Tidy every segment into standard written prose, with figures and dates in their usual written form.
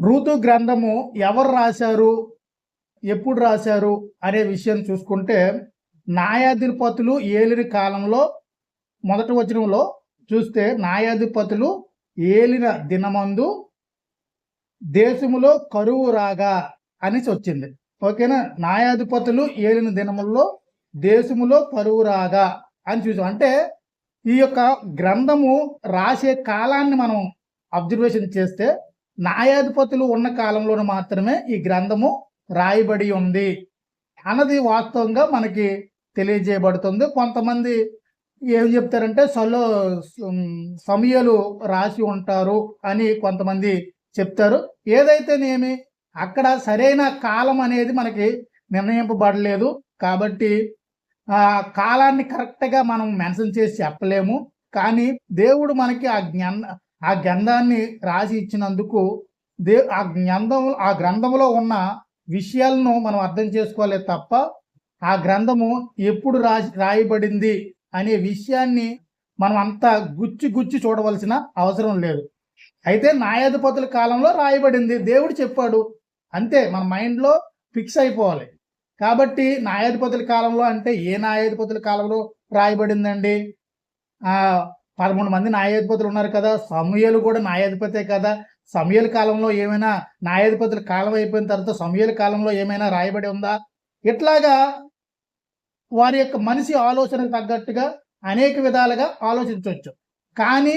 ఋతు గ్రంథము ఎవరు రాశారు, ఎప్పుడు రాశారు అనే విషయం చూసుకుంటే, న్యాయాధిపతులు ఏలిన కాలంలో మొదటి వచనంలో చూస్తే, న్యాయాధిపతులు ఏలిన దినమందు దేశములో కరువు రాగా అనేసి వచ్చింది. ఓకేనా? న్యాయాధిపతులు ఏలిన దినముల్లో దేశములో కరువు రాగా అని చూసాం. అంటే ఈ యొక్క గ్రంథము రాసే కాలాన్ని మనం అబ్జర్వేషన్ చేస్తే, న్యాయాధిపతులు ఉన్న కాలంలోనే మాత్రమే ఈ గ్రంథము రాయబడి ఉంది అన్నది వాస్తవంగా మనకి తెలియజేయబడుతుంది. కొంతమంది ఏం చెప్తారంటే సమూయేలు రాసి ఉంటారు అని కొంతమంది చెప్తారు. ఏదైతేనేమి అక్కడ సరైన కాలం అనేది మనకి నిర్ణయింపబడలేదు కాబట్టి కాలాన్ని కరెక్ట్గా మనం మెన్షన్ చేసి చెప్పలేము. కానీ దేవుడు మనకి ఆ గ్రంథాన్ని రాసి ఇచ్చినందుకు ఆ గ్రంథంలో ఉన్న విషయాలను మనం అర్థం చేసుకోవాలి తప్ప, ఆ గ్రంథము ఎప్పుడు రాయబడింది అనే విషయాన్ని మనం అంతా గుచ్చి చూడవలసిన అవసరం లేదు. అయితే న్యాయాధిపతుల కాలంలో రాయబడింది, దేవుడు చెప్పాడు అంతే, మన మైండ్లో ఫిక్స్ అయిపోవాలి. కాబట్టి న్యాయాధిపతుల కాలంలో అంటే ఏ న్యాయాధిపతుల కాలంలో రాయబడిందండి? 13 మంది న్యాయాధిపతులు ఉన్నారు కదా, సమూయేలు కూడా న్యాయాధిపతే కదా. సమూయేలు కాలంలో ఏమైనా, న్యాయాధిపతుల కాలం అయిపోయిన తర్వాత సమూయేలు కాలంలో ఏమైనా రాయబడి ఉందా? ఇట్లాగా వారి యొక్క మనిషి ఆలోచనకు తగ్గట్టుగా అనేక విధాలుగా ఆలోచించవచ్చు. కానీ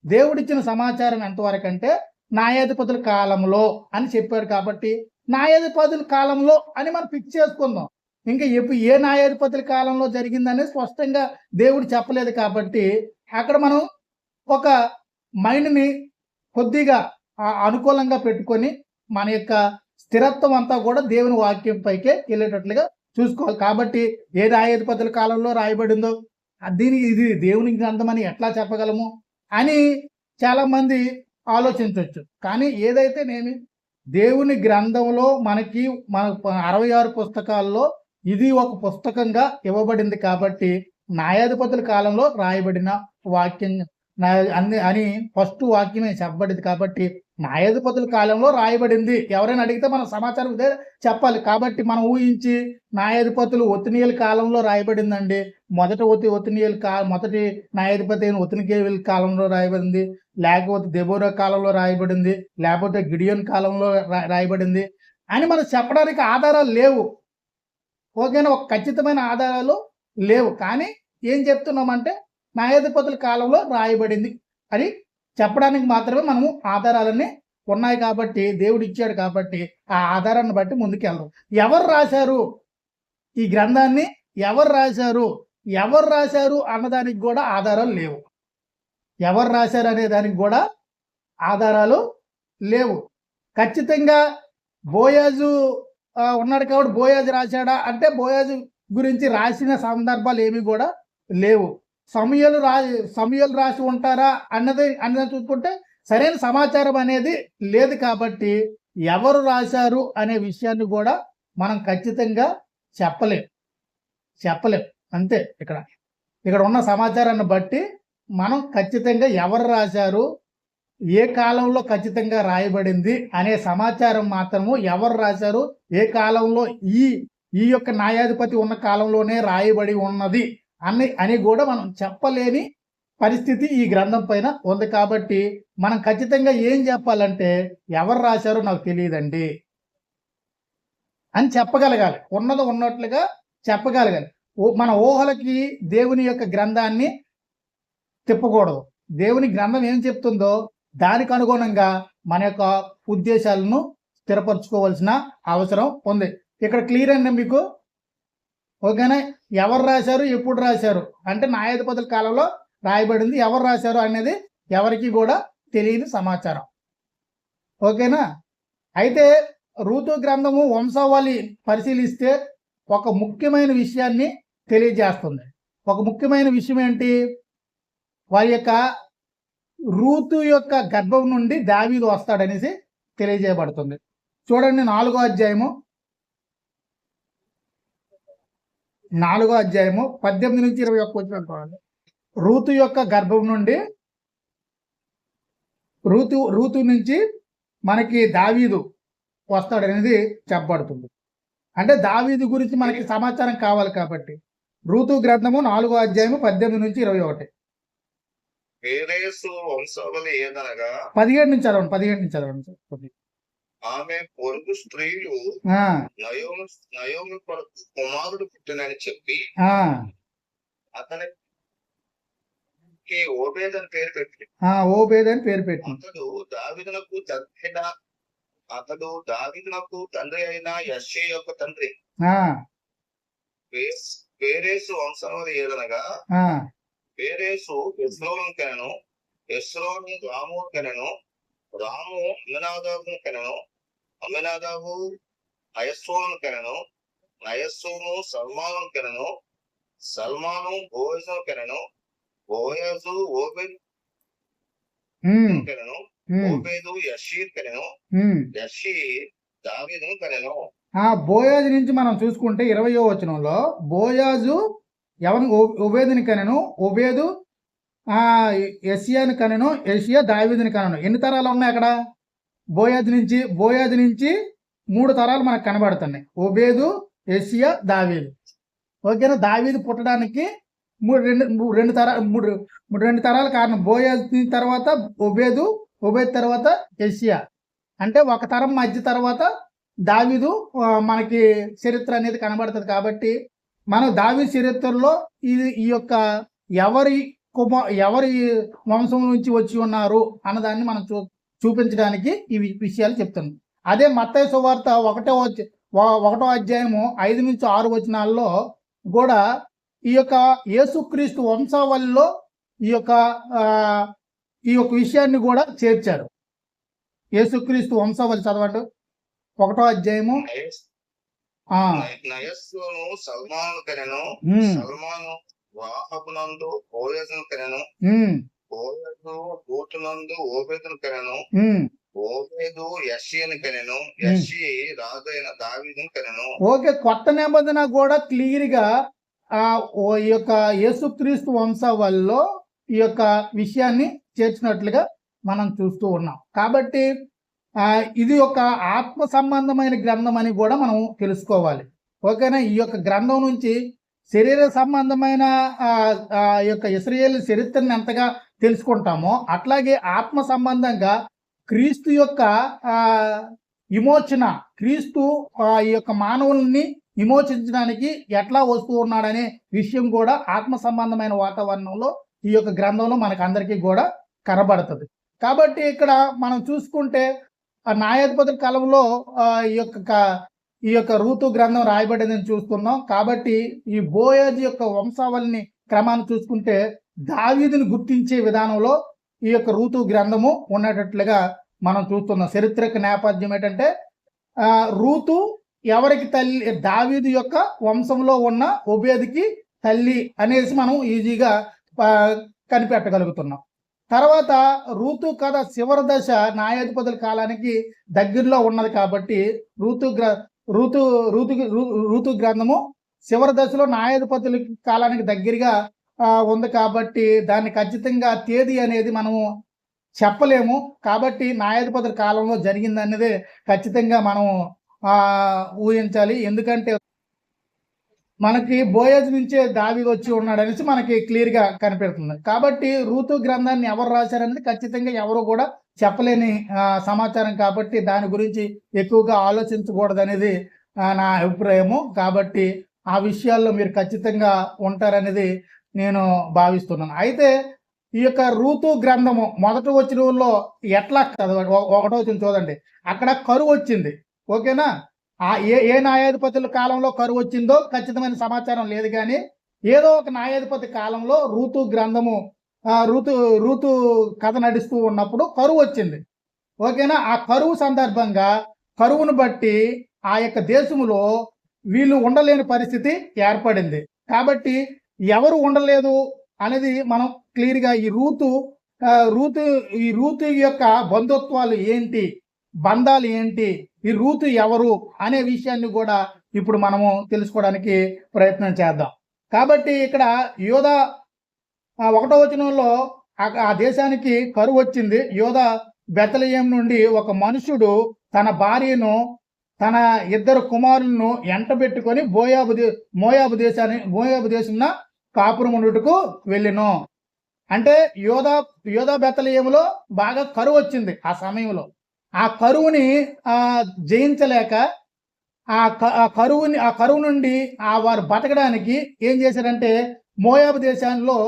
దేవుడిచ్చిన సమాచారం ఎంతవరకు అంటే న్యాయాధిపతుల కాలంలో అని చెప్పాడు కాబట్టి న్యాయాధిపతుల కాలంలో అని మనం ఫిక్స్ చేసుకుందాం. ఇంకా ఏ న్యాయాధిపతుల కాలంలో జరిగిందనేది స్పష్టంగా దేవుడు చెప్పలేదు కాబట్టి అక్కడ మనం ఒక మైండ్ని కొద్దిగా అనుకూలంగా పెట్టుకొని మన యొక్క స్థిరత్వం అంతా కూడా దేవుని వాక్యం పైకే వెళ్ళేటట్లుగా చూసుకోవాలి. కాబట్టి ఏ న్యాయాధిపతుల కాలంలో రాయబడిందో ఇది దేవుని గ్రంథమని ఎట్లా చెప్పగలము అని చాలామంది ఆలోచించవచ్చు. కానీ ఏదైతేనేమి దేవుని గ్రంథంలో మన 66 పుస్తకాల్లో ఇది ఒక పుస్తకంగా ఇవ్వబడింది కాబట్టి న్యాయాధిపతుల కాలంలో రాయబడిన వాక్యం అని ఫస్ట్ వాక్యమే చెప్పబడింది కాబట్టి న్యాయాధిపతుల కాలంలో రాయబడింది. ఎవరైనా అడిగితే మనం సమాచారం ఇదే చెప్పాలి. కాబట్టి మనం ఊహించి న్యాయాధిపతులు ఒత్నియేలు కాలంలో రాయబడిందండి, మొదటి న్యాయాధిపతి అయిన ఒత్నియేలు కాలంలో రాయబడింది, లేకపోతే దెబోరా కాలంలో రాయబడింది, లేకపోతే గిడియోన్ కాలంలో రాయబడింది అని మనం చెప్పడానికి ఆధారాలు లేవు. ఓకేనా? ఒక ఖచ్చితమైన ఆధారాలు లేవు. కానీ ఏం చెప్తున్నామంటే న్యాయాధిపతుల కాలంలో రాయబడింది అని చెప్పడానికి మాత్రమే మనము ఆధారాలన్నీ ఉన్నాయి కాబట్టి దేవుడు ఇచ్చాడు కాబట్టి ఆ ఆధారాన్ని బట్టి ముందుకెళ్దాం. ఎవరు రాశారు ఈ గ్రంథాన్ని, ఎవరు రాశారు అన్నదానికి కూడా ఆధారాలు లేవు. ఎవరు రాశారు అనే దానికి కూడా ఆధారాలు లేవు. ఖచ్చితంగా బోయాజు ఉన్నాడు కాబట్టి బోయాజు రాశాడా అంటే బోయాజు గురించి రాసిన సందర్భాలు ఏమి కూడా లేవు. సమూయేలు రాసి ఉంటారా అన్నది చూసుకుంటే సరైన సమాచారం అనేది లేదు కాబట్టి ఎవరు రాశారు అనే విషయాన్ని కూడా మనం ఖచ్చితంగా చెప్పలేం అంతే. ఇక్కడ ఉన్న సమాచారాన్ని బట్టి మనం ఖచ్చితంగా ఎవరు రాశారు, ఏ కాలంలో ఖచ్చితంగా రాయబడింది అనే సమాచారం మాత్రము, ఎవరు రాశారు, ఏ కాలంలో ఈ యొక్క న్యాయాధిపతి ఉన్న కాలంలోనే రాయబడి ఉన్నది అని కూడా మనం చెప్పలేని పరిస్థితి ఈ గ్రంథం పైన ఉంది. కాబట్టి మనం ఖచ్చితంగా ఏం చెప్పాలంటే ఎవరు రాశారో నాకు తెలియదండి అని చెప్పగలగాలి. ఉన్నది ఉన్నట్లుగా చెప్పగలగాలి. మన ఊహలకి దేవుని యొక్క గ్రంథాన్ని తిప్పకూడదు. దేవుని గ్రంథం ఏం చెప్తుందో దానికి అనుగుణంగా మన యొక్క ఉద్దేశాలను స్థిరపరచుకోవాల్సిన అవసరం ఉంది. ఇక్కడ క్లియర్ అండి మీకు. ఓకేనా? ఎవరు రాశారు, ఎప్పుడు రాశారు అంటే న్యాయాధిపతుల కాలంలో రాయబడింది. ఎవరు రాశారు అనేది ఎవరికి కూడా తెలియని సమాచారం. ఓకేనా? అయితే ఋతు గ్రంథము వంశావళి పరిశీలిస్తే ఒక ముఖ్యమైన విషయాన్ని తెలియజేస్తుంది. ఒక ముఖ్యమైన విషయం ఏంటి? వారి యొక్క రూతు యొక్క గర్భం నుండి దావీదు వస్తాడనేసి తెలియజేయబడుతుంది. చూడండి 4వ అధ్యాయము 18 నుంచి 21 వచ్చిన అనుకోవాలి. రూతు యొక్క గర్భం నుండి రూతు నుంచి మనకి దావీదు వస్తాడనేది చెప్పబడుతుంది. అంటే దావీదు గురించి మనకి సమాచారం కావాలి కాబట్టి. రూతు గ్రంథము 4వ అధ్యాయము 18 నుంచి 21. పేరేసు వంశావళి ఏదనగా 17 నుంచి చదవండి. ఆమె పొరుగు స్త్రీలు ఆ, నయోమి కొరకు కుమారుడు పుట్టినని చెప్పి ఆ, అతనికి ఓబేద్ అని పేరు పెట్టి ఓబేద్ అని పేరు పెట్టి అతడు దావీదునకు తండ్రి అయిన యెష్షయి యొక్క తండ్రి. పేరేసు వంశావళి ఏదనగా పేరేసు హెస్రోను కనెను, హెస్రోను రాము కనెను, రాము అమ్మినాదాబును కనెను, అమ్మినాదాబు నయస్సోను కనెను, నయస్సోను సల్మాను కనెను, సల్మాను బోయజును కనెను, బోయజు ఓబేదు కనెను, ఓబేదు యెష్షయి కనెను, యెష్షయి దావీదును కనెను. బోయాజు నుంచి మనం చూసుకుంటే 20వ వచనంలో బోయాజు ఎవరిని ఓబేదుని కనెను, ఓబేదు యెష్షయిని కనెను, యెష్షయి దావీదుని కనెను. ఎన్ని తరాలు ఉన్నాయి అక్కడ? బోయాజు నుంచి 3 తరాలు మనకు కనబడుతున్నాయి. ఓబేదు, యెష్షయి, దావీదు. ఓకేనా? దావీదు పుట్టడానికి రెండు తరాల కారణం. బోయాజు తర్వాత ఓబేదు తర్వాత యెష్షయి. అంటే ఒక తరం మధ్య తర్వాత దావీదు మనకి చరిత్ర అనేది కనబడుతుంది. కాబట్టి మనం దావీదు చరిత్రలో ఈ యొక్క ఎవరి వంశం నుంచి వచ్చి ఉన్నారు అన్నదాన్ని మనం చూపించడానికి ఈ విషయాలు చెప్తున్నాం. అదే మత్తయి సువార్త 1వ అధ్యాయము 5 నుంచి 6 వచనాల్లో కూడా ఈ యొక్క యేసుక్రీస్తు వంశావళిలో ఈ యొక్క విషయాన్ని కూడా చేర్చారు. యేసుక్రీస్తు వంశావళి చదవండి. 1వ అధ్యాయము. నయస్సును సల్మాను కనెను, సల్మాను వాహబునందు బోయజును కనెను, బోయజు రూతునందు ఓబేదును కనెను, ఓబేదు యెష్షయిని కనెను, యెష్షయి రాజైన దావీదును కనెను. ఓకే, కొత్త నిబంధన కూడా క్లియర్ గా ఈ యొక్క యేసుక్రీస్తు వంశావళిలో ఈ యొక్క విషయాన్ని చేర్చినట్లుగా మనం చూస్తూ ఉన్నాం. కాబట్టి ఇది ఒక ఆత్మ సంబంధమైన గ్రంథం అని కూడా మనం తెలుసుకోవాలి. ఓకేనా? ఈ యొక్క గ్రంథం నుంచి శరీర సంబంధమైన ఈ యొక్క ఇశ్రాయేలు చరిత్రను ఎంతగా తెలుసుకుంటామో అట్లాగే ఆత్మ సంబంధంగా క్రీస్తు యొక్క విమోచన, క్రీస్తు ఈ యొక్క మానవుల్ని విమోచించడానికి ఎట్లా వస్తూ ఉన్నాడనే విషయం కూడా ఆత్మ సంబంధమైన వాతావరణంలో ఈ యొక్క గ్రంథంలో మనకు అందరికీ కూడా కనబడుతుంది. కాబట్టి ఇక్కడ మనం చూసుకుంటే న్యాయాధిపతుల కాలంలో ఈ యొక్క రూతు గ్రంథం రాయబడిందని చూస్తున్నాం. కాబట్టి ఈ బోయాజు యొక్క వంశావళిని క్రమాన్ని చూసుకుంటే దావీదుని గుర్తించే విధానంలో ఈ యొక్క రూతు గ్రంథము ఉన్నట్లుగా మనం చూస్తున్నాం. చరిత్రక నేపథ్యం ఏంటంటే రూతు ఎవరికి తల్లి? దావీదు యొక్క వంశంలో ఉన్న ఓబేదుకి తల్లి అనేసి మనం ఈజీగా కనిపెట్టగలుగుతున్నాం. తర్వాత రూతు కథ చివరి దశ న్యాయాధిపతుల కాలానికి దగ్గరలో ఉన్నది. కాబట్టి రూతు గ్రంథము చివరి దశలో న్యాయాధిపతుల కాలానికి దగ్గరగా ఉంది. కాబట్టి దాన్ని ఖచ్చితంగా తేదీ అనేది మనము చెప్పలేము. కాబట్టి న్యాయాధిపతుల కాలంలో జరిగింది అనేది ఖచ్చితంగా మనం ఊహించాలి. ఎందుకంటే మనకి బోయాజు నుంచే దావీదు వచ్చి ఉన్నాడనేసి మనకి క్లియర్గా కనిపెడుతుంది. కాబట్టి రూతు గ్రంథాన్ని ఎవరు రాశారనేది ఖచ్చితంగా ఎవరు కూడా చెప్పలేని సమాచారం. కాబట్టి దాని గురించి ఎక్కువగా ఆలోచించకూడదు అనేది నా అభిప్రాయము. కాబట్టి ఆ విషయాల్లో మీరు ఖచ్చితంగా ఉంటారనేది నేను భావిస్తున్నాను. అయితే ఈ యొక్క రూతు గ్రంథము మొదటి వచనంలో ఎట్లా చదవండి. 1వ వచనం చూడండి. అక్కడ కరువు వచ్చింది. ఓకేనా? ఏ న్యాయాధిపతుల కాలంలో కరువు వచ్చిందో ఖచ్చితమైన సమాచారం లేదు. కానీ ఏదో ఒక న్యాయాధిపతి కాలంలో రూతు గ్రంథము రూతు కథ నడుస్తూ ఉన్నప్పుడు కరువు వచ్చింది. ఓకేనా? ఆ కరువు సందర్భంగా కరువును బట్టి ఆ యొక్క దేశంలో వీళ్ళు ఉండలేని పరిస్థితి ఏర్పడింది. కాబట్టి ఎవరు ఉండలేదు అనేది మనం క్లియర్గా ఈ రూతు యొక్క బంధుత్వాలు ఏంటి, బంధాలు ఏంటి, ఈ రూతు ఎవరు అనే విషయాన్ని కూడా ఇప్పుడు మనము తెలుసుకోవడానికి ప్రయత్నం చేద్దాం. కాబట్టి ఇక్కడ యోధా 1వ వచనంలో ఆ దేశానికి కరువు వచ్చింది. బెతలెహేము నుండి ఒక మనుషుడు తన భార్యను తన ఇద్దరు కుమారులను ఎంటబెట్టుకొని మోయాబు దేశమున కాపురముండుటకు వెళ్ళెను. అంటే యోధా బెతలెహేములో బాగా కరువు వచ్చింది ఆ సమయంలో. ఆ కరువుని జయించలేక ఆ కరువు నుండి వారు బతకడానికి ఏం చేశారంటే మోయాబు దేశంలో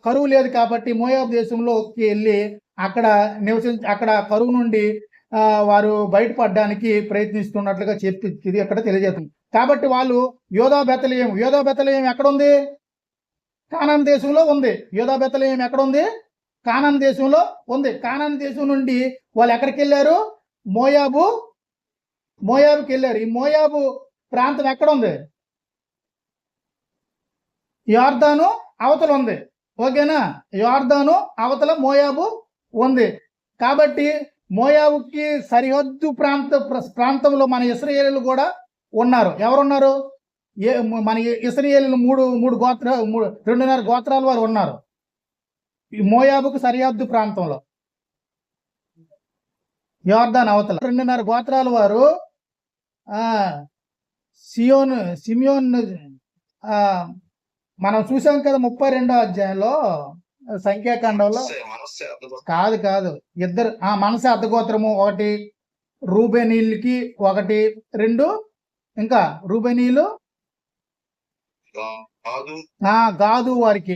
కరువు లేదు కాబట్టి మోయాబు దేశంలోకి వెళ్ళి అక్కడ కరువు నుండి వారు బయటపడడానికి ప్రయత్నిస్తున్నట్లుగా ఇది అక్కడ తెలియజేస్తుంది. కాబట్టి వాళ్ళు యోధా బెతలెహేము ఎక్కడ ఉంది? కానాను దేశంలో ఉంది. యోధా బెతలెహేము ఎక్కడ ఉంది? కానాను దేశంలో ఉంది. కానాను దేశం నుండి వాళ్ళు ఎక్కడికి వెళ్ళారు? మోయాబుకి వెళ్ళారు. ఈ మోయాబు ప్రాంతం ఎక్కడ ఉంది? యోర్దాను అవతల ఉంది. ఓకేనా? యోర్దాను అవతల మోయాబు ఉంది. కాబట్టి మోయాబుకి సరిహద్దు ప్రాంతంలో మన ఇశ్రాయేలీలు కూడా ఉన్నారు. ఎవరున్నారు? మన ఇశ్రాయేలీలు 2.5 గోత్రాల వారు ఉన్నారు ఈ మోయాబుకు సరిహద్దు ప్రాంతంలో, యోర్దాను అవతల 2.5 గోత్రాల వారు సిమియోన్ మనం చూసాం కదా 32వ అధ్యాయంలో సంఖ్యాకాండంలో. కాదు ఇద్దరు మనసే అర్ధగోత్రము, ఒకటి రూబేనీయులకి, ఒకటి 2 ఇంకా రూబేనీయులు గాదు వారికి.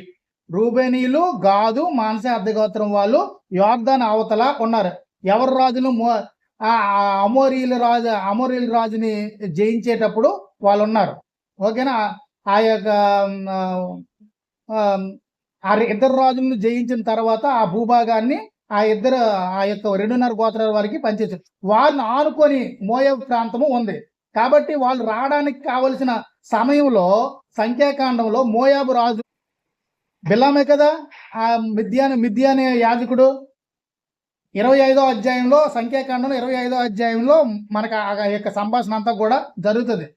రూబేనీయులు, గాదు, మనసే అర్ధగోత్రం వాళ్ళు యోర్దాను అవతల ఉన్నారు. ఎవరు రాజును? అమోరీల రాజుని జయించేటప్పుడు వాళ్ళు ఉన్నారు. ఓకేనా? ఆ యొక్క ఇద్దరు రాజులను జయించిన తర్వాత ఆ భూభాగాన్ని ఆ యొక్క 2.5 గోత్రాల వారికి పంచేసారు. వాళ్ళని ఆనుకొని మోయాబు ప్రాంతము ఉంది. కాబట్టి వాళ్ళు రావడానికి కావలసిన సమయంలో సంఖ్యాకాండంలో మోయాబు రాజు బిలామే కదా ఆ మిద్యాని యాజకుడు. 25వ అధ్యాయంలో సంఖ్యాకాండంలో 25వ అధ్యాయంలో మనకు ఆ యొక్క సంభాషణ అంతా కూడా జరుగుతుంది.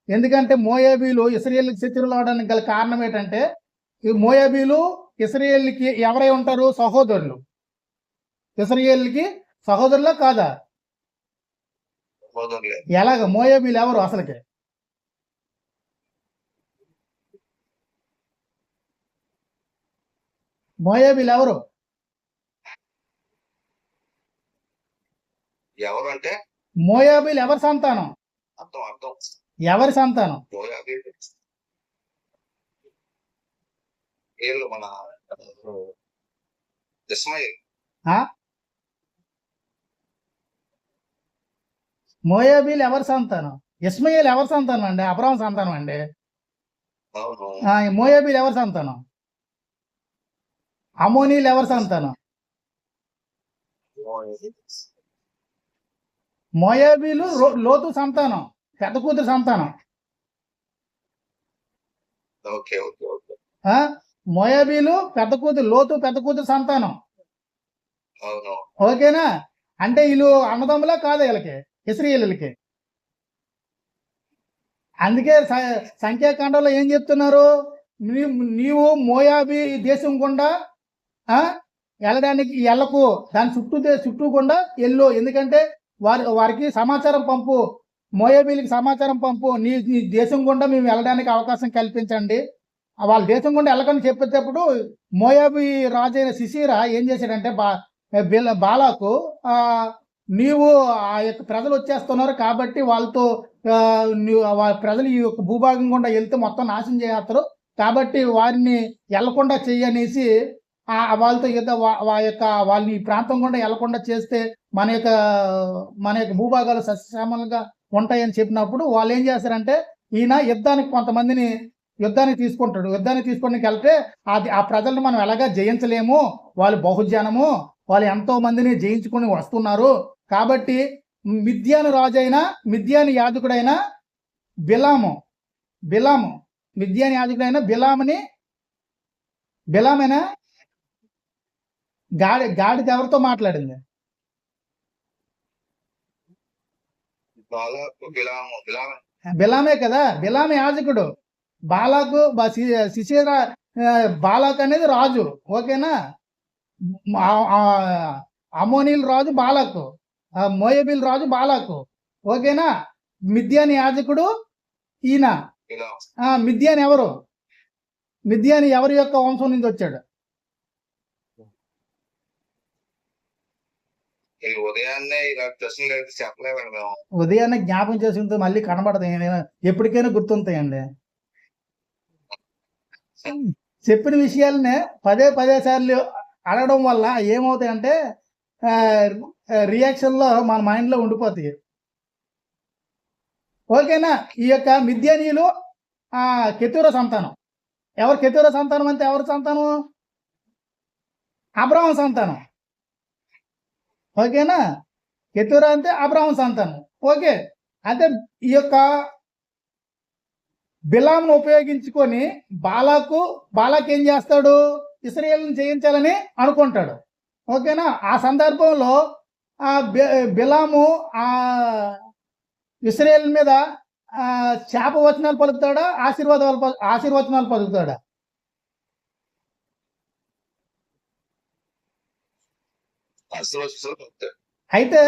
ఎందుకంటే మోయాబీలు ఇశ్రాయేలుకి శత్రువులు అవడానికి గల కారణం ఏంటంటే ఈ మోయాబీలు ఇశ్రాయేలుకి ఎవరై ఉంటారు? సహోదరులు. ఇశ్రాయేలుకి సహోదరులా కాదా? ఎలాగ? మోయాబీలు ఎవరు అసలుకి? మోయాబీలు ఎవరు? అంటే మోయాబీలు ఎవరి సంతానం? ఎవరి సంతానం? మన మోయాబీలు ఎవరి సంతానం? ఇస్మాయేల్ ఎవరి సంతానం అండి? అబ్రాహాము సంతానం అండి. మోయాబీలు ఎవరి సంతానం? అమోనీలు ఎవరి సంతానం? మోయాబీలు లోతు సంతానం, పెద్ద కూతురు సంతానం. మోయాబీలు లోతు పెద్ద కూతురు సంతానం. ఓకేనా? అంటే వీళ్ళు అన్నదమ్ములా కాదు వీళ్ళకి, ఇశ్రాయేలీయులకి. అందుకే సంఖ్యాకాండంలో ఏం చెప్తున్నారు? నీవు మోయాబీ దేశం గుండా వెళ్ళకు, దాని చుట్టూ గుండా వెళ్ళు. ఎందుకంటే వారికి సమాచారం పంపు, మోయాబీలకి సమాచారం పంపు, నీ దేశం గుండా మేము వెళ్ళడానికి అవకాశం కల్పించండి. వాళ్ళ దేశం గుండా వెళ్ళకని చెప్పేటప్పుడు మోయాబీ రాజు అయిన సిసీరా ఏం చేశాడంటే బాలాకు, నీవు ఆ యొక్క ప్రజలు వచ్చేస్తున్నారు కాబట్టి వాళ్ళతో ప్రజలు ఈ యొక్క భూభాగం గుండా వెళ్తే మొత్తం నాశనం చేస్తారు, కాబట్టి వారిని వెళ్లకుండా చెయ్యనేసి వాళ్ళతో వాళ్ళని ఈ ప్రాంతం గుండా వెళ్లకుండా చేస్తే మన యొక్క భూభాగాలు సస్యశ్యామలంగా ఉంటాయని చెప్పినప్పుడు వాళ్ళు ఏం చేస్తారంటే ఈయన యుద్ధానికి తీసుకుంటాడు. యుద్ధానికి తీసుకోవడానికి వెళ్తే ఆ ప్రజలను మనం ఎలాగా జయించలేము, వాళ్ళు బహుజనము, వాళ్ళు ఎంతో మందిని జయించుకొని వస్తున్నారు. కాబట్టి మిద్యాని యాజకుడైన బిలామేనా గాడిద ఎవరితో మాట్లాడింది? బిలామే కదా, బిలామే యాజకుడు. బాలాకు అనేది రాజు. ఓకేనా? అమోనీల రాజు బాలాకు, మోయబీల రాజు బాలాకు. ఓకేనా? మిద్యాని యాజకుడు ఈయన. ఇలా మిద్యాని ఎవరు? మిద్యాని ఎవరి యొక్క వంశం నుంచి వచ్చాడు? ఈ ఉదయాన్నే ఇలా ప్రశ్నలు అయితే చెప్పలేమండి మేము. ఉదయాన్నే జ్ఞాపకం చేసుకుంటే మళ్ళీ కనబడతాయి, ఎప్పటికైనా గుర్తుంటాయండి. చెప్పిన విషయాలనే పదే పదే సార్లు అడగడం వల్ల ఏమవుతాయంటే రియాక్షన్లో మన మైండ్లో ఉండిపోతాయి. ఓకేనా? ఈ యొక్క మిద్యానీయులు కెతూర సంతానం. ఎవరు కెతూర సంతానం అంటే ఎవరి సంతానం? అబ్రాహాం సంతానం. ఓకేనా? కెతూర అంటే అబ్రాహాం సంతానం. ఓకే, అంటే ఈ యొక్క బిలామును ఉపయోగించుకొని బాలాకు ఏం చేస్తాడు? ఇశ్రాయేలును జయించాలని అనుకుంటాడు. ఓకేనా? ఆ సందర్భంలో బిలాము ఇశ్రాయేలు మీద శాపవచనాలు పలుకుతాడా, ఆశీర్వచనాలు పలుకుతాడా? అయితే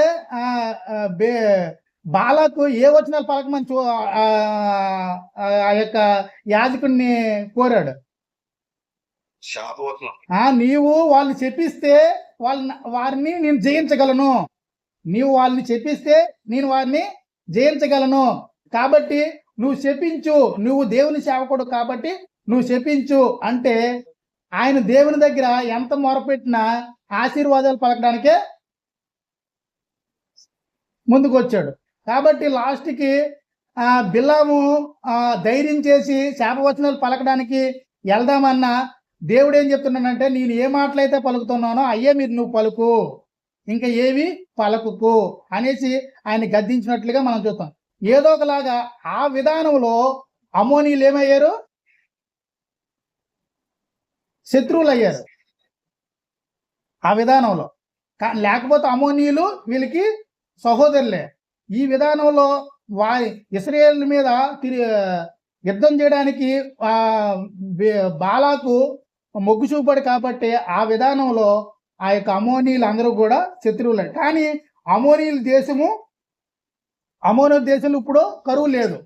బాలాకు ఏ వచనాలు పలకమని ఆ యొక్క యాజకుడిని కోరాడు? నీవు వాళ్ళని చెప్పిస్తే వారిని నేను జయించగలను. నీవు వాళ్ళని చెప్పిస్తే నేను వారిని జయించగలను. కాబట్టి నువ్వు చెప్పించు, నువ్వు దేవుని సేవకుడు కాబట్టి నువ్వు చెప్పించు అంటే ఆయన దేవుని దగ్గర ఎంత మొరపెట్టినా ఆశీర్వాదాలు పలకడానికే ముందుకు వచ్చాడు. కాబట్టి లాస్ట్కి బిలాము ధైర్యం చేసి శాపవచనాలు పలకడానికి వెళ్దామన్నా దేవుడు ఏం చెప్తున్నాడంటే, నేను ఏ మాటలైతే పలుకుతున్నానో అయ్యే నువ్వు పలుకు, ఇంకా ఏవి పలుకుకు అనేసి ఆయన గద్దించినట్లుగా మనం చూస్తాం. ఏదో ఒకలాగా ఆ విధానంలో అమోనీయులు ఏమయ్యారు? శత్రువులు అయ్యారు ఆ విధానంలో. లేకపోతే అమోనీయులు వీళ్ళకి సహోదరులే. ఈ విధానంలో ఇశ్రాయేలు మీద యుద్ధం చేయడానికి బాలాకు మొగ్గు చూపాడు కాబట్టి ఆ విధానంలో ఆ యొక్క అమోనీయులు అందరూ కూడా శత్రువులే. కానీ అమోనీయుల దేశంలో ఇప్పుడు కరువు లేదు.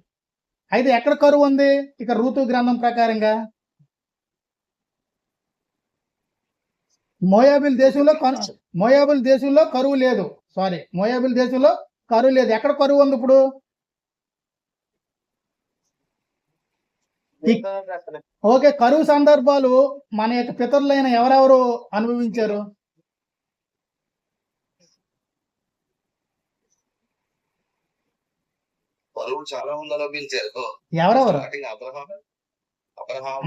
అయితే ఎక్కడ కరువు ఉంది? ఇక రూతు గ్రంథం ప్రకారంగా మోయాబుల దేశంలో కరువు లేదు. మోయాబుల దేశంలో కరువు లేదు. ఎక్కడ కరువు ఉంది ఇప్పుడు? ఓకే, కరువు సందర్భాలు మన యొక్క పితరులైన ఎవరెవరు అనుభవించారు? చాలా మంది అనుభవించారు. ఎవరెవరు?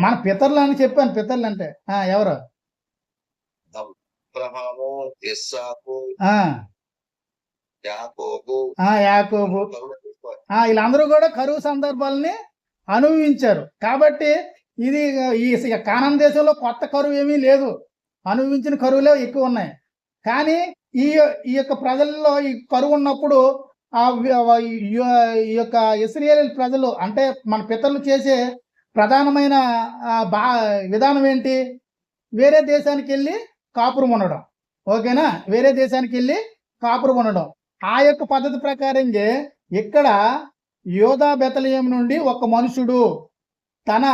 మన పితరులు అని చెప్పాను. పితరులు అంటే ఎవరు? అబ్రహాము, ఇస్సాకు, యాకోబు. వీళ్ళందరూ కూడా కరువు సందర్భాలని అనుభవించారు. కాబట్టి ఇది ఈ కానాన్ దేశంలో కొత్త కరువు ఏమీ లేదు. అనుభవించిన కరువులే ఎక్కువ ఉన్నాయి. కానీ ఈ యొక్క ప్రజల్లో ఈ కరువు ఉన్నప్పుడు ఈ యొక్క ఇశ్రాయేలు ప్రజలు అంటే మన పితరులు చేసే ప్రధానమైన విధానం ఏంటి? వేరే దేశానికి వెళ్ళి కాపురం ఉండడం. ఓకేనా? వేరే దేశానికి వెళ్ళి కాపురం ఉండడం. ఆ యొక్క పద్ధతి ప్రకారంగా ఇక్కడ యోధా బెతలెహేము నుండి ఒక మనుషుడు తన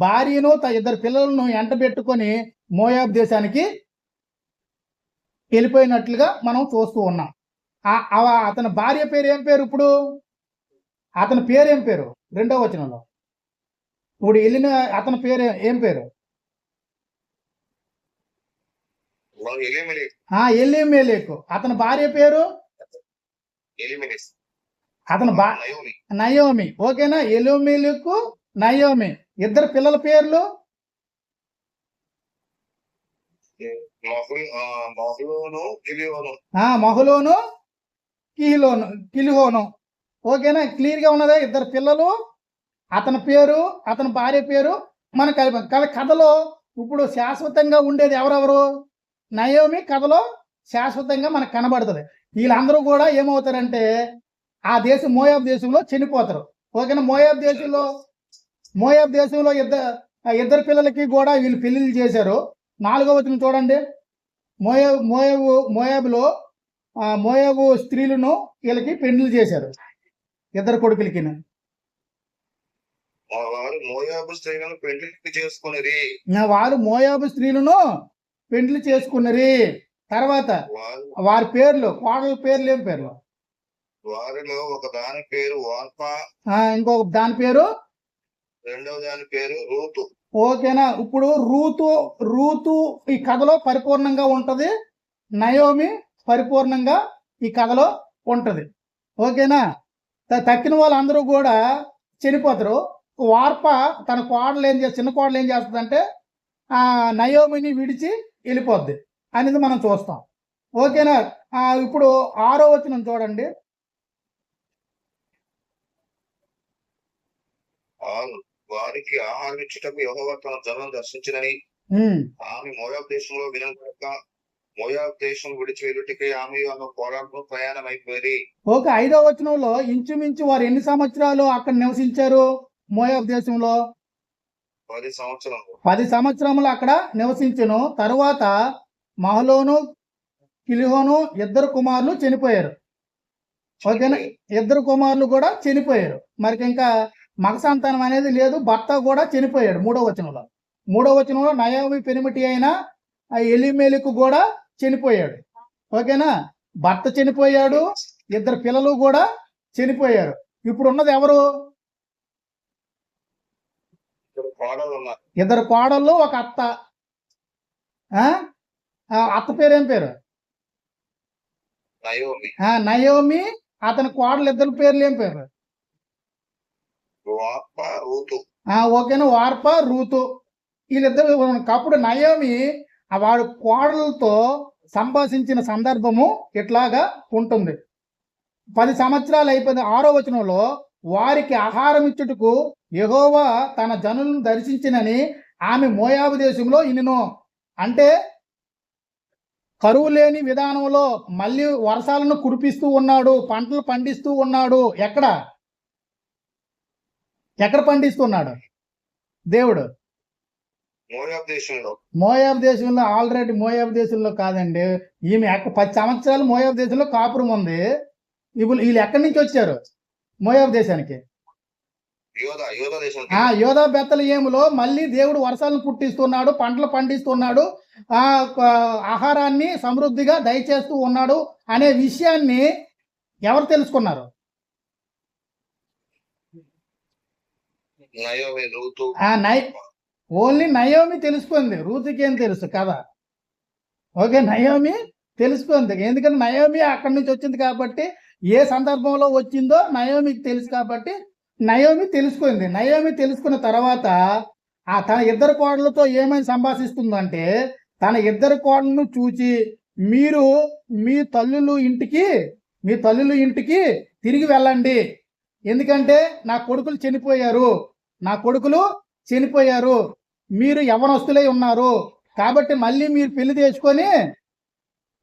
భార్యను ఇద్దరు పిల్లలను ఎంటబెట్టుకొని మోయాబు దేశానికి వెళ్ళిపోయినట్లుగా మనం చూస్తూ ఉన్నాం. అతని భార్య పేరు ఏం పేరు? ఇప్పుడు అతని పేరు ఏం పేరు? 2వ వచనంలో ఇప్పుడు వెళ్ళిన అతని పేరు ఏం పేరు? ఎలీమెలెకు. అతని భార్య పేరు అతని నయోమి. ఓకేనా? Elimelech, Naomi. ఇద్దరు పిల్లల పేర్లు మహులోను, కిలిహోను. ఓకేనా? క్లియర్గా ఉన్నదా? ఇద్దరు పిల్లలు, అతని పేరు, అతని భార్య పేరు మన కథలో ఇప్పుడు శాశ్వతంగా ఉండేది ఎవరెవరు? నయోమి కథలో శాశ్వతంగా మనకు కనబడుతుంది. వీళ్ళందరూ కూడా ఏమవుతారంటే ఆ దేశం మోయాబు దేశంలో చనిపోతారు. ఓకేనా? మోయాబు దేశంలో ఇద్దరు పిల్లలకి కూడా వీళ్ళు పెళ్లిళ్ళు చేశారు. 4వ వచనం చూడండి. మోయాబులో మోయాబు స్త్రీలను వీళ్ళకి పెండ్లు చేశారు, ఇద్దరు కొడుకులకి. వారు మోయాబు స్త్రీలను పెళ్లి చేసుకునేది. వారు మోయాబు స్త్రీలను పెండ్లు చేసుకున్నరి. తర్వాత వారి పేర్లు, కోడల పేర్లు ఏం పేర్లు? వారిలో ఒక దాని పేరు వార్పా, ఇంకొక దాని పేరు, రెండవ దాని పేరు రూతు. ఓకేనా? ఇప్పుడు రూతు ఈ కథలో పరిపూర్ణంగా ఉంటది, నయోమి పరిపూర్ణంగా ఈ కథలో ఉంటది. ఓకేనా? తక్కిన వాళ్ళందరూ కూడా చనిపోతారు. వార్ప తన కోడలు చిన్న కోడలు ఏం చేస్తుందంటే నయోమిని విడిచి వెళ్ళిపోద్ది అనేది మనం చూస్తాం. ఓకేనా? ఇప్పుడు 6వ వచనం చూడండి. వారికి ఆహారం ఇచ్చుటకు యెహోవా తన జనం దర్శించినని ఆమె మోయాబు దేశంలో వినక మోయాబు దేశం విడిచి వెళ్ళుటకి ఆమె పోరాటం ప్రయాణం అయిపోయింది. ఓకే, 5వ వచనంలో ఇంచుమించు వారు ఎన్ని సంవత్సరాలు అక్కడ నివసించారు? మోయాబు దేశంలో 10 సంవత్సరాలు. 10 సంవత్సరములు అక్కడ నివసించను. తరువాత మహలోను కిలిహోను ఇద్దరు కుమారులు చనిపోయారు. ఓకేనా? ఇద్దరు కుమారులు కూడా చనిపోయారు. మరి ఇంకా మగ సంతానం అనేది లేదు, భర్త కూడా చనిపోయాడు. 3వ వచనంలో నయోమి పెనిమిటి అయిన ఎలీమెలకు కూడా చనిపోయాడు. ఓకేనా? భర్త చనిపోయాడు, ఇద్దరు పిల్లలు కూడా చనిపోయారు. ఇప్పుడు ఉన్నది ఎవరు? ఇద్దరు కోడళ్ళు, ఒక అత్త. అత్త పేరు ఏం పేరు? నయోమి. అతని కోడలు ఇద్దరు పేర్లు ఏం పేరు? ఓకేనా? వార్ప, రూతు. వీళ్ళిద్దరు. అప్పుడు నయోమి వాడు కోడలతో సంభాషించిన సందర్భము ఇట్లాగా ఉంటుంది. 10 సంవత్సరాలు అయిపోయింది. 6వ వచనంలో వారికి ఆహారం ఇచ్చుటకు యెహోవా తన జనులను దర్శించినని ఆమె మోయాబు దేశంలో ఇనెను. అంటే కరువు లేని విధానంలో మళ్ళీ వర్షాలను కురిపిస్తూ ఉన్నాడు, పంటలు పండిస్తూ ఉన్నాడు. ఎక్కడ పండిస్తున్నాడు దేవుడు? మోయాబు దేశంలో. ఆల్రెడీ మోయాబు దేశంలో కాదండి, ఈమె 10 సంవత్సరాలు మోయాబు దేశంలో కాపురం ఉంది. ఇప్పుడు వీళ్ళు ఎక్కడి నుంచి వచ్చారు మోయాబు దేశానికి? యోధా బెత్లెహేములో మళ్ళీ దేవుడు వర్షాలను పుట్టిస్తున్నాడు, పంటలు పండిస్తున్నాడు, ఆహారాన్ని సమృద్ధిగా దయచేస్తూ ఉన్నాడు అనే విషయాన్ని ఎవరు తెలుసుకున్నారు? ఓన్లీ నయోమి తెలుసుకుంది. రూతుకి ఏం తెలుసు కదా? ఓకే, నయోమి తెలుసుకుంది. ఎందుకంటే నయోమి అక్కడి నుంచి వచ్చింది కాబట్టి, ఏ సందర్భంలో వచ్చిందో నయోమికి తెలుసు కాబట్టి నయోమి తెలుసుకుంది. నయోమి తెలుసుకున్న తర్వాత తన ఇద్దరు కోడలతో ఏమైనా సంభాషిస్తుందంటే, తన ఇద్దరు కోడలను చూచి మీరు మీ తల్లులు ఇంటికి తిరిగి వెళ్ళండి, ఎందుకంటే నా కొడుకులు చనిపోయారు, మీరు యవ్వనస్తులై ఉన్నారు, కాబట్టి మళ్ళీ మీరు పెళ్లి చేసుకొని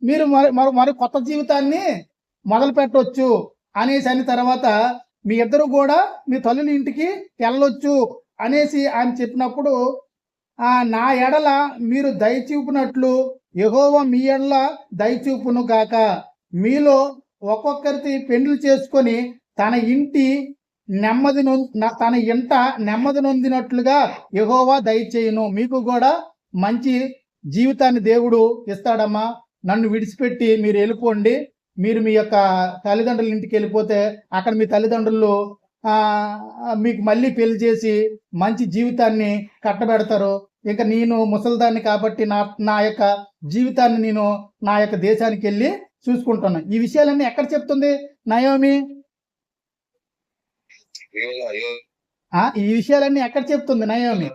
మీరు మరి కొత్త జీవితాన్ని మొదలు పెట్టవచ్చు అనేసి అని తర్వాత మీ ఇద్దరు కూడా మీ తల్లుల ఇంటికి వెళ్ళొచ్చు అనేసి ఆయన చెప్పినప్పుడు, నా ఎడల మీరు దయచూపినట్లు యెహోవా మీ ఎడల దయచూపును గాక, మీలో ఒక్కొక్కరిని పెండ్లు చేసుకొని తన ఇంట నెమ్మది నొందినట్లుగా యెహోవా దయచేయును. మీకు కూడా మంచి జీవితాన్ని దేవుడు ఇస్తాడమ్మా. నన్ను విడిచిపెట్టి మీరు వెళ్ళిపోండి, మీరు మీ యొక్క తల్లిదండ్రుల ఇంటికి వెళ్ళిపోతే అక్కడ మీ తల్లిదండ్రులు మీకు మళ్ళీ పెళ్లి చేసి మంచి జీవితాన్ని కట్టబెడతారు. ఇంకా నేను ముసలిదాన్ని కాబట్టి నా యొక్క జీవితాన్ని నేను నా యొక్క దేశానికి వెళ్ళి చూసుకుంటున్నాను. ఈ విషయాలన్నీ ఎక్కడ చెప్తుంది నయోమి? ఈ విషయాలన్నీ ఎక్కడ చెప్తుంది నయోమి?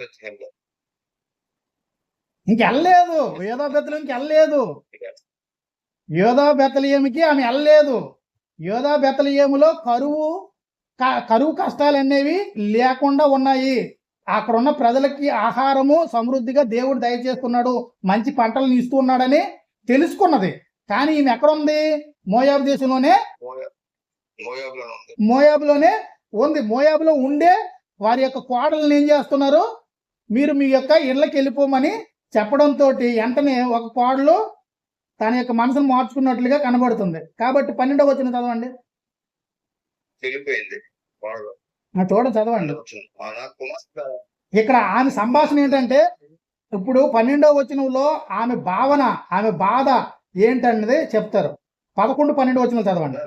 ఇంకెళ్ళలేదు, యోధా బెత్లెహేముకి వెళ్ళలేదు. యోధా బెత్లెహేముకి ఆమె వెళ్ళలేదు. యోధా బెత్లెహేములో కరువు కష్టాలు అనేవి లేకుండా ఉన్నాయి. అక్కడ ఉన్న ప్రజలకి ఆహారము సమృద్ధిగా దేవుడు దయచేస్తున్నాడు, మంచి పంటలను ఇస్తున్నాడని తెలుసుకున్నది. కానీ ఈమె ఎక్కడ ఉంది? మోయాబు దేశంలోనే, మోయాబులోనే ఉంది. మోయాబులో ఉండే వారి యొక్క కోడలను ఏం చేస్తున్నారు? మీరు మీ యొక్క ఇళ్ళకి వెళ్ళిపోమని చెప్పడంతో వెంటనే ఒక కోడలు తన యొక్క మనసును మార్చుకున్నట్లుగా కనబడుతుంది. కాబట్టి 12వ వచనం చదవండి. వెళ్ళిపోయింది వాడు చూడండి, చదవండి. వచ్చింది నా కుమార్తె ఇక్కడ ఆమె సంభాషణ ఏంటంటే, ఇప్పుడు 12వ వచనంలో ఆమె భావన, ఆమె బాధ ఏంటన్నది చెప్తారు. 11, 12 వచనాలు చదవండి.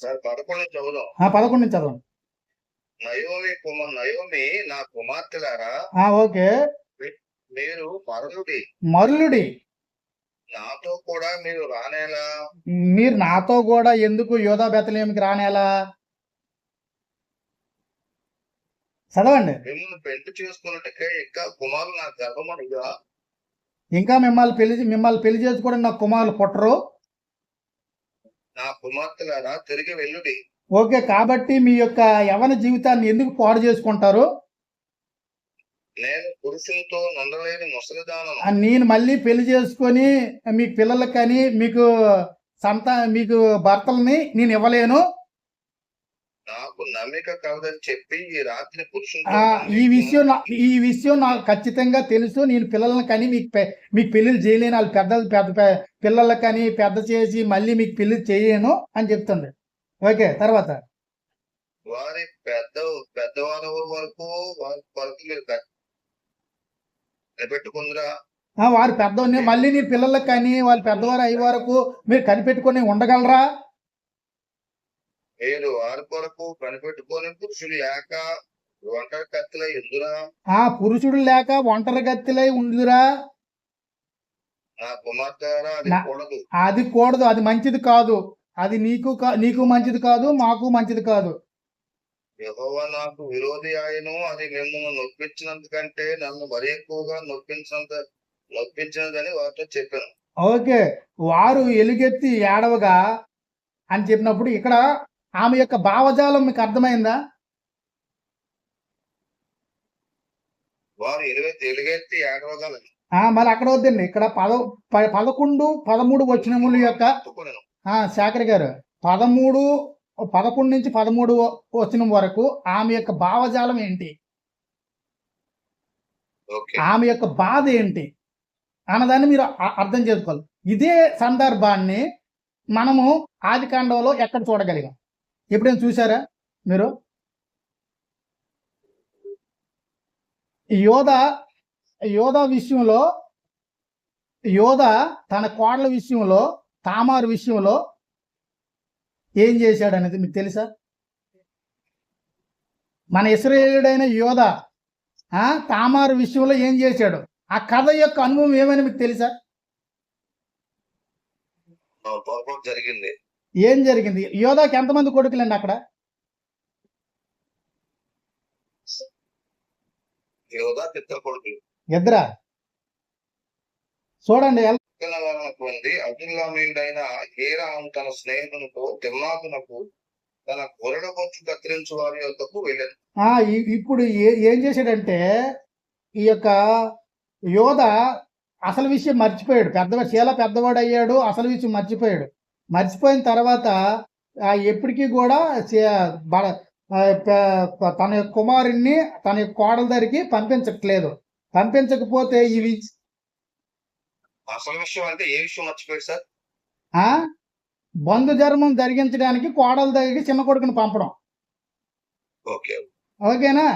సార్ 11 చదువుదాం. 11 నుంచి చదవండి. నయోమి నా కుమార్తెలారా ఓకే. మీరు మరులుడి, నాతో కూడా మీరు రానేలా. మీరు నాతో కూడా ఎందుకు యోధా బెత్లెహేముకి రానేలా? చదవండి. మిమ్మల్ని పెళ్లి చేసుకున్నట్టుగా ఇంకా కుమారులు నా గర్భమనిగా. ఇంకా మిమ్మల్ని పెళ్లి చేసుకోవడం నాకు కుమారులు పుట్టరు. నా కుమార్తెలారా తిరిగి వెళ్ళుడి. ఓకే, కాబట్టి మీ యొక్క యవ్వన జీవితాన్ని ఎందుకు పాడు చేసుకుంటారు? నేను పురుషులతో నందలేని ముసలిదానను. నేను మళ్ళీ పెళ్లి చేసుకొని మీకు పిల్లలకి కానీ మీకు భర్తల్ని నేను ఇవ్వలేను. నాకు నమ్మిక కలదని చెప్పి ఈ రాత్రి ఈ విషయం నాకు ఖచ్చితంగా తెలుసు. నేను పిల్లల్ని కానీ మీకు పెళ్లిళ్ళు చేయలేను. వాళ్ళు పెద్ద పిల్లలకి కానీ పెద్ద చేసి మళ్ళీ మీకు పెళ్లి చేయను అని చెప్తుంది. ఓకే, తర్వాత వారి పెద్దవారి వరకు మీరు కనిపెట్టుకుందిరా. వారు పెద్దవారిని మళ్ళీ నీ పిల్లలకు కానీ వాళ్ళు పెద్దవారు అయ్యే వరకు మీరు కనిపెట్టుకొని ఉండగలరా? మీరు వారి కొరకు కనిపెట్టుకొని పురుషుడు లేక ఒంటరి కత్తిలై ఉందిరా. పురుషుడు లేక ఒంటరి కత్తిలై ఉందిరా. నా కుమార్తె అది కూడదు, అది మంచిది కాదు. అది నీకు మంచిది కాదు, మాకు మంచిది కాదు. యెహోవా నాకు విరోధి ఆయను. అది మిమ్మల్ని నొప్పించినందుకంటే నన్ను మరీ ఎక్కువగా నొప్పించినదని వారితో చెప్పాను. ఓకే, వారు ఎలుగెత్తి ఏడవగా అని చెప్పినప్పుడు ఇక్కడ ఆమె యొక్క భావజాలం మీకు అర్థమైందా? వారు ఎలుగెత్తి ఏడవగలని మళ్ళీ అక్కడ వద్దండి. ఇక్కడ 11, 13 వచనముల యొక్క శాఖర్ గారు 11 నుంచి 13 వచనం వరకు ఆమె యొక్క భావజాలం ఏంటి, ఆమె యొక్క బాధ ఏంటి అన్నదాన్ని మీరు అర్థం చేసుకోవాలి. ఇదే సందర్భాన్ని మనము ఆదికాండంలో ఎక్కడ చూడగలిగాం? ఎప్పుడైనా చూసారా మీరు? యోధ విషయంలో, యోధ తన కోడల విషయంలో, తామారు విషయంలో ఏం చేశాడు అనేది మీకు తెలుసా? మన ఇశ్రాయేలుడైన యోధ తామారు విషయంలో ఏం చేశాడు? ఆ కథ యొక్క అనుభవం ఏమైనా మీకు తెలుసా? జరిగింది. ఏం జరిగింది? యోధాకి ఎంతమంది కొడుకులండి అక్కడ? ఇద్దరా? చూడండి. అదుల్లామీయుడైన హీరాము తన స్నేహితునితో తిమ్నాతునకు తన గొర్రెల బొచ్చు కత్తిరించు వారి యొద్దకు వెళ్ళాను. ఇప్పుడు ఏం చేశాడంటే ఈ యొక్క యోధ అసలు విషయం మర్చిపోయాడు. చాలా పెద్దవాడు అయ్యాడు, అసలు విషయం మర్చిపోయాడు. మర్చిపోయిన తర్వాత ఎప్పటికీ కూడా తన యొక్క కుమారుణ్ణి తన యొక్క కోడల దగ్గరికి పంపించట్లేదు. పంపించకపోతే ఇవి అసలు విషయం అంటే ఏ విషయం మర్చిపోయాడు సార్? బంధు ధర్మం జరిగించడానికి కోడల దగ్గరికి చిన్న కొడుకుని పంపడం. ఓకేనా?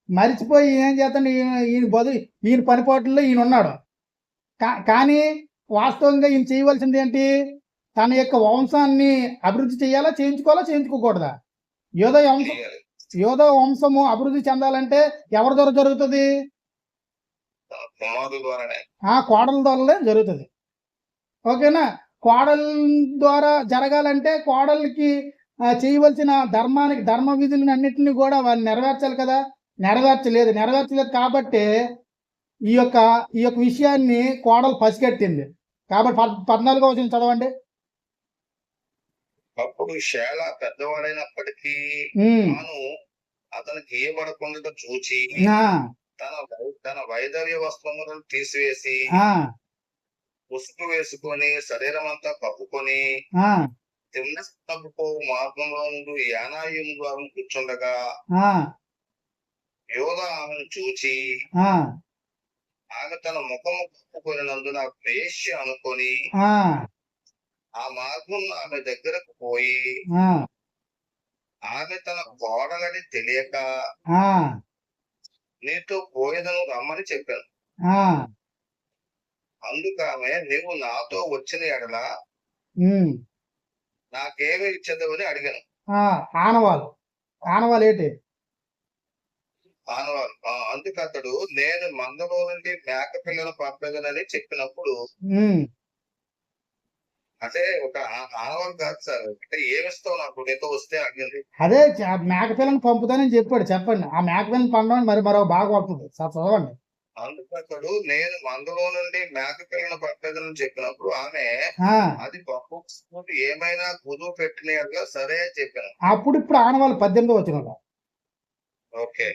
మర్చిపోయి ఏం చేస్తాడు, ఈయన పనిపాట్లలో ఈయన ఉన్నాడు. కానీ వాస్తవంగా ఈయన చేయవలసింది ఏంటి? తన యొక్క వంశాన్ని అభివృద్ధి చేయాలా, చేయించుకోకూడదా? యోధ వంశము అభివృద్ధి చెందాలంటే ఎవరి ద్వారా జరుగుతుంది? కోడల ద్వారానే జరుగుతుంది. ఓకేనా? కోడల ద్వారా జరగాలంటే కోడలికి చేయవలసిన ధర్మ విధులను అన్నింటినీ కూడా వాళ్ళు నెరవేర్చాలి కదా. నెరవేర్చలేదు కాబట్టి ఈ యొక్క విషయాన్ని కోడలు పసిగట్టింది. కాబట్టి 14వ వచనం చదవండి. అప్పుడు షేల పెద్దవాడైనప్పటికీ తాను అతనికి ఇయ్యబడకుండా చూచి తన వైదవ్య వస్త్రములను తీసివేసి ముసుగు వేసుకొని శరీరం అంతా కప్పుకొని తిమ్మపో మార్గంలో నుండి యానాయం ద్వారా కూర్చుండగా యోధ ఆమెను చూచి ఆమె తన ముఖము కప్పుకొనినందున వేశ్య అనుకొని ఆ, ఆ మార్గం ఆమె దగ్గరకు పోయి ఆ, ఆమె తన కోడలని తెలియక ఆ, నీతో పోయేదను రమ్మని చెప్పాను. ఆ, అందుకు ఆమె, నీవు నాతో వచ్చిన ఎడల ఉమ్, నాకేమి ఇచ్చేదవని అడిగాను. ఆ, ఆనవాలు ఆనవాలు ఏంటి? ఆనవాళ్ళు. అందుకు అతడు, నేను మందలో నుండి మేక పిల్లలు పంపేదనని చెప్పినప్పుడు, ఉమ్, అంటే ఒక ఆనవాళ్ళు కాదు సార్, అంటే ఏమిస్తావు నాకు నీతో వస్తే అడిగింది. అదే మేకపిల్లని పంపుతానని చెప్పాడు. చెప్పండి, ఆ మేకపిల్లని పంపడం మరి మరో బాగా వస్తుంది సార్, చదవండి. అందుకు అతడు, నేను మందలో నుండి మేక పిల్లలు పంపేదనని చెప్పినప్పుడు ఆమె, ఆ, అది పంపకపోతే ఏమైనా కుదువు పెట్టిన ఎడల సరే అని చెప్పాను. అప్పుడు ఇప్పుడు ఆనవాళ్ళు 18వ వచనంలో. ఓకే.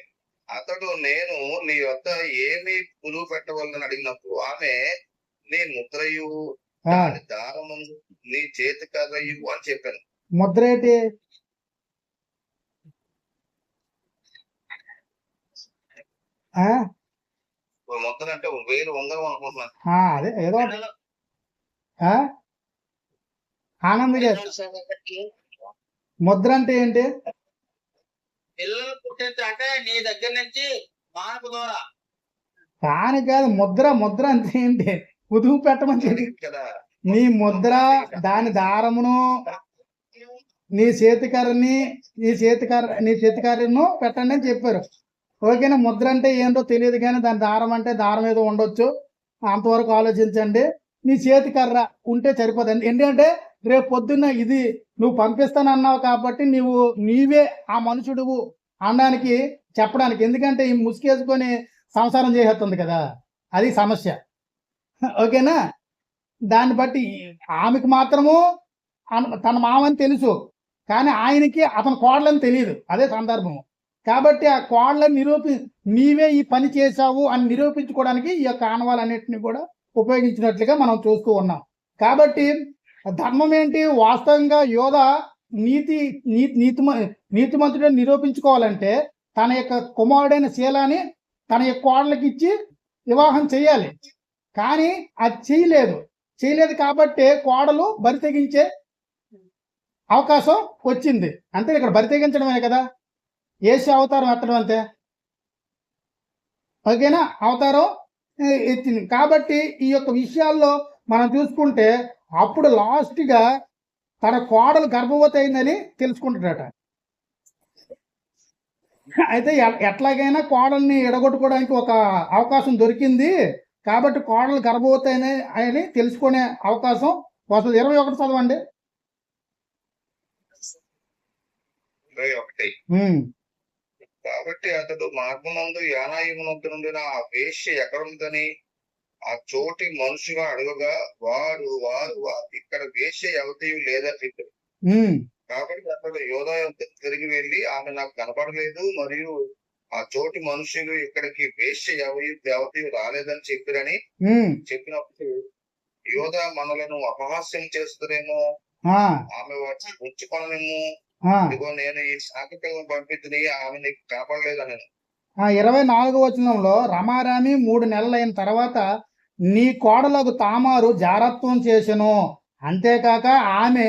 అతడు, నేను నీ వద్ద ఏమి కుదువు పెట్టవలని అడిగినప్పుడు ఆమె, నీ ముద్రయు ఆ, దాని దారము నీ చేతి కర్రయు అని చెప్పాను. ముద్ర ఏంటి? ఆ, ముద్ర అంటే వేలు ఉంగరం అనుకుంటున్నాను. అదే ఏదో ఒకటి. ఆ, ఆనంద్ గారు, ముద్ర అంటే ఏంటి? పిల్లలు పుట్టించు అంటే నీ దగ్గర నుంచి మానకు ద్వారా కాని కాదు, ముద్ర ముద్ర అంటే ఏంటి? కుదువు పెట్టమని చెప్పి కదా నీ ముద్ర, దాని దారమును, నీ చేతికర్రని, నీ చేతికర్రను పెట్టండి అని చెప్పారు. ఓకేనా? ముద్ర అంటే ఏంటో తెలియదు, కానీ దాని దారం అంటే దారం ఏదో ఉండొచ్చు, అంతవరకు ఆలోచించండి. నీ చేతికర్ర ఉంటే సరిపోతుంది. ఎందుకంటే రేపు పొద్దున్న ఇది నువ్వు పంపిస్తానన్నావు కాబట్టి నీవే ఆ మనుషుడువు అనడానికి, చెప్పడానికి. ఎందుకంటే ఈ ముసుగేసుకొని సంసారం చేసేస్తుంది కదా, అది సమస్య. ఓకేనా? దాన్ని బట్టి ఆమెకు మాత్రము తన మామని తెలుసు, కానీ ఆయనకి అతని కోడలని తెలియదు. అదే సందర్భము. కాబట్టి ఆ కోడలని నీవే ఈ పని చేశావు అని నిరూపించుకోవడానికి ఈ యొక్క ఆనవాలన్నింటినీ కూడా ఉపయోగించినట్లుగా మనం చూస్తూ ఉన్నాం. కాబట్టి ధర్మం ఏంటి? వాస్తవంగా యోధ నీతిమంతుడని నిరూపించుకోవాలంటే తన యొక్క కుమారుడైన శీలాని తన యొక్క కోడలకి ఇచ్చి వివాహం చేయాలి. కానీ అది చేయలేదు కాబట్టి కోడలు బరి తెగించే అవకాశం వచ్చింది. అంతే, ఇక్కడ బరి తెగించడమే కదా యేసు అవతారం ఎత్తడం అంతే. ఓకేనా? అవతారం ఎత్తింది. కాబట్టి ఈ యొక్క విషయాల్లో మనం చూసుకుంటే అప్పుడు లాస్ట్గా తన కోడలు గర్భవతి అయిందని తెలుసుకుంటాడట. అయితే ఎట్లాగైనా కోడల్ని ఎడగొట్టుకోవడానికి ఒక అవకాశం దొరికింది కాబట్టి కోడలు గర్భవతి అని తెలుసుకునే అవకాశం వస్తుంది. 21 చదవండి. 21. కాబట్టి అతడు మార్గమందు యానాయమునందు నుండిన ఆ వేశ్య ఎక్కడుందని ఆ చోటి మనుషుగా అడుగగా వారు ఇక్కడ వేశ్య ఎవరి లేదని చెప్పారు. కాబట్టి అతడు యోధా తిరిగి వెళ్ళి, ఆమె నాకు కనపడలేదు, మరియు ఆ చోటి మనుషులు ఇక్కడికి వేశ్య ఎవరి రాలేదని చెప్పారని చెప్పినప్పుడు యోధా మనలను అపహాస్యం చేస్తారేమో, ఆమె వాటిని ఉంచుకొననేమో, ఇదిగో నేను ఈ శాఖలను పంపించి ఆమె నీకు కాపాడలేదని. 24వ వచనంలో రమారామి 3 నెలలైన తర్వాత నీ కోడలకు తామారు జారత్వం చేసెను, అంతేకాక ఆమె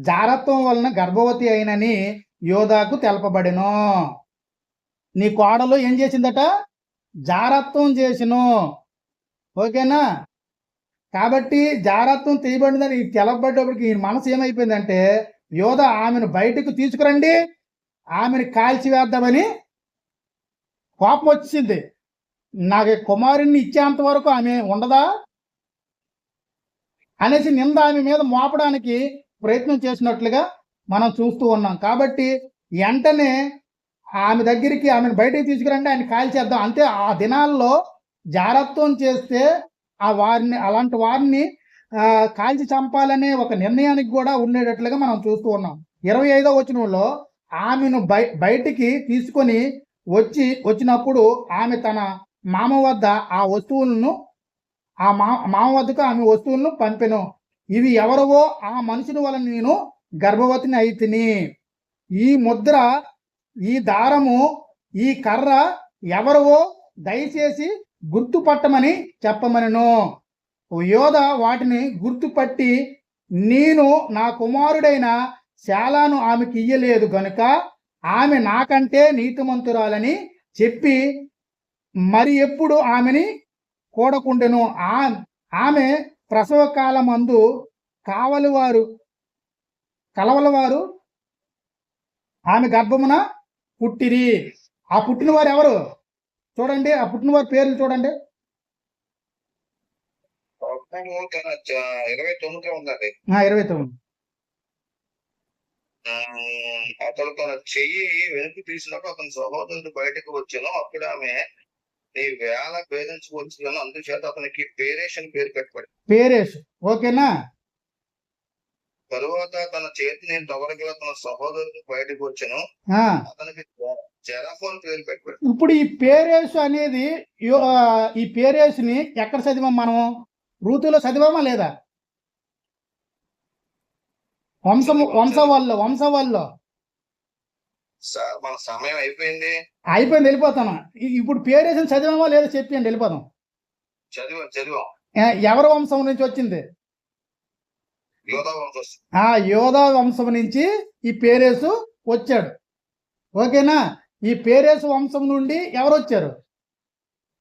జారత్వం వలన గర్భవతి అయినని యోధాకు తెలపబడెను. నీ కోడలు ఏం చేసిందట? జారత్వం చేసెను. ఓకేనా? కాబట్టి జారత్వం తీయబడిందని తెలపబడ్డప్పటికి ఈ మనసు ఏమైపోయిందంటే, యోధ ఆమెను బయటకు తీసుకురండి, ఆమెను కాల్చివేద్దామని కోపం వచ్చింది. నాకు కుమారుణ్ణి ఇచ్చేంత వరకు ఆమె ఉండదా అనేసి నింద ఆమె మీద మోపడానికి ప్రయత్నం చేసినట్లుగా మనం చూస్తూ ఉన్నాం. కాబట్టి వెంటనే ఆమెను బయటకు తీసుకురండి, ఆయన కాల్చేద్దాం. అంతే. ఆ దినాల్లో జారత్వం చేస్తే అలాంటి వారిని కాల్చి చంపాలనే ఒక నిర్ణయానికి కూడా ఉండేటట్లుగా మనం చూస్తూ ఉన్నాం. 25వ వచనంలో ఆమెను బయటికి తీసుకొని వచ్చినప్పుడు ఆమె తన మామ వద్ద మామ వద్దకు ఆమె వస్తువులను పంపెను. ఇవి ఎవరవో ఆ మనుషుని వలన నేను గర్భవతిని అయితిని. ఈ ముద్ర, ఈ దారము, ఈ కర్ర ఎవరవో దయచేసి గుర్తుపట్టమని చెప్పమనెను. యోధ వాటిని గుర్తుపట్టి, నేను నా కుమారుడైన శాలాను ఆమెకి ఇయ్యలేదు గనుక ఆమె నాకంటే నీతిమంతురాలని చెప్పి మరి ఎప్పుడు ఆమెని కూడకుండెను. ఆమె ప్రసవ కాలమందు కలవలవారు ఆమె గర్భమున పుట్టిరి. ఆ పుట్టినవారు ఎవరు చూడండి, ఆ పుట్టినవారి పేర్లు చూడండి. అప్పుడు తన 29 ఉందండి. 29. అతడు తన చెయ్యి వెనక్కి తీసినప్పుడు అతని సహోదరుడు బయటకు వచ్చాను. అప్పుడు ఆమె నీ వేళ భేదించుకొచ్చును, అందుచేత అతనికి పేరేష్ అని పేరు పెట్టబడి. పేరేష్, ఓకేనా. తరువాత తన చేతిని తొగరగల తన సహోదరుడు బయటకు వచ్చాను, ఆ, అతనికి జెరహు అని పేరు పెట్టబడి. ఇప్పుడు ఈ పేరేషు అనేది ఈ పేరేషుని ఎక్కడ చదివాం మనం? రూతులో చదివామా లేదా? వంశవాళ్ళలో సార్ మన సమయం అయిపోయింది. వెళ్ళిపోతాను. ఇప్పుడు పేరేషుని చదివామా లేదా చెప్పండి, వెళ్ళిపోదాం. చదివాం. ఎవరి వంశం నుంచి వచ్చింది? యోధా వంశం. యోధా వంశం నుంచి ఈ పేరేసు వచ్చాడు, ఓకేనా. ఈ పేరేసు వంశం నుండి ఎవరు వచ్చారు?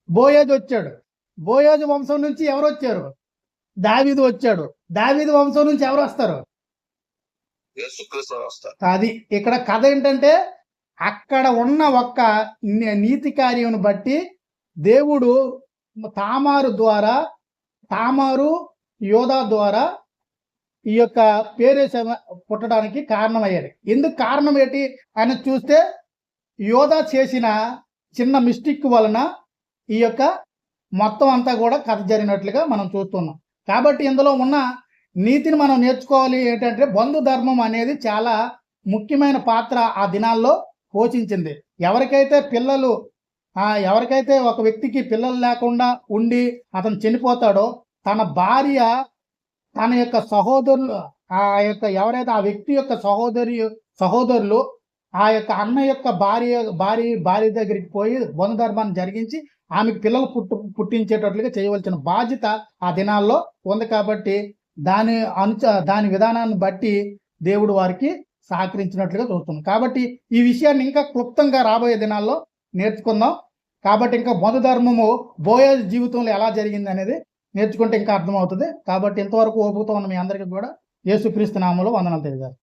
బోయేజు వచ్చాడు. బోయేజు వంశం నుంచి ఎవరు వచ్చారు? దావీదు వచ్చాడు. దావీదు వంశం నుంచి ఎవరు వస్తారు? యేసుక్రీస్తు వస్తారు. అది ఇక్కడ కథ ఏంటంటే, అక్కడ ఉన్న ఒక్క నీతి కార్యం బట్టి దేవుడు తామారు యోధా ద్వారా ఈ యొక్క పేరేస పుట్టడానికి కారణమయ్యాడు. ఎందుకు కారణం ఏంటి అని చూస్తే, యోధా చేసిన చిన్న మిస్టేక్ వలన ఈ యొక్క మొత్తం అంతా కూడా కథ జరిగినట్లుగా మనం చూస్తున్నాం. కాబట్టి ఇందులో ఉన్న నీతిని మనం నేర్చుకోవాలి ఏంటంటే, బంధు ధర్మం అనేది చాలా ముఖ్యమైన పాత్ర ఆ దినాల్లో పోషించింది. ఎవరికైతే ఒక వ్యక్తికి పిల్లలు లేకుండా ఉండి అతను చనిపోతాడో, తన భార్య తన యొక్క సహోదరులు ఎవరైతే ఆ వ్యక్తి యొక్క సహోదరులు ఆ యొక్క అన్న యొక్క భార్య దగ్గరికి పోయి బంధు ధర్మాన్ని జరిగించి ఆమెకు పిల్లలు పుట్టించేటట్లుగా చేయవలసిన బాధ్యత ఆ దినాల్లో ఉంది. కాబట్టి దాని విధానాన్ని బట్టి దేవుడు వారికి సహకరించినట్లుగా చూస్తున్నాం. కాబట్టి ఈ విషయాన్ని ఇంకా క్లుప్తంగా రాబోయే దినాల్లో నేర్చుకుందాం. కాబట్టి ఇంకా బంధు ధర్మము బోయేజు జీవితంలో ఎలా జరిగింది అనేది నేర్చుకుంటే ఇంకా అర్థమవుతుంది. కాబట్టి ఇంతవరకు ఓపుతో ఉన్న మీ అందరికీ కూడా యేసుక్రీస్తు నామములో వందనాలు తెలియజేస్తాను.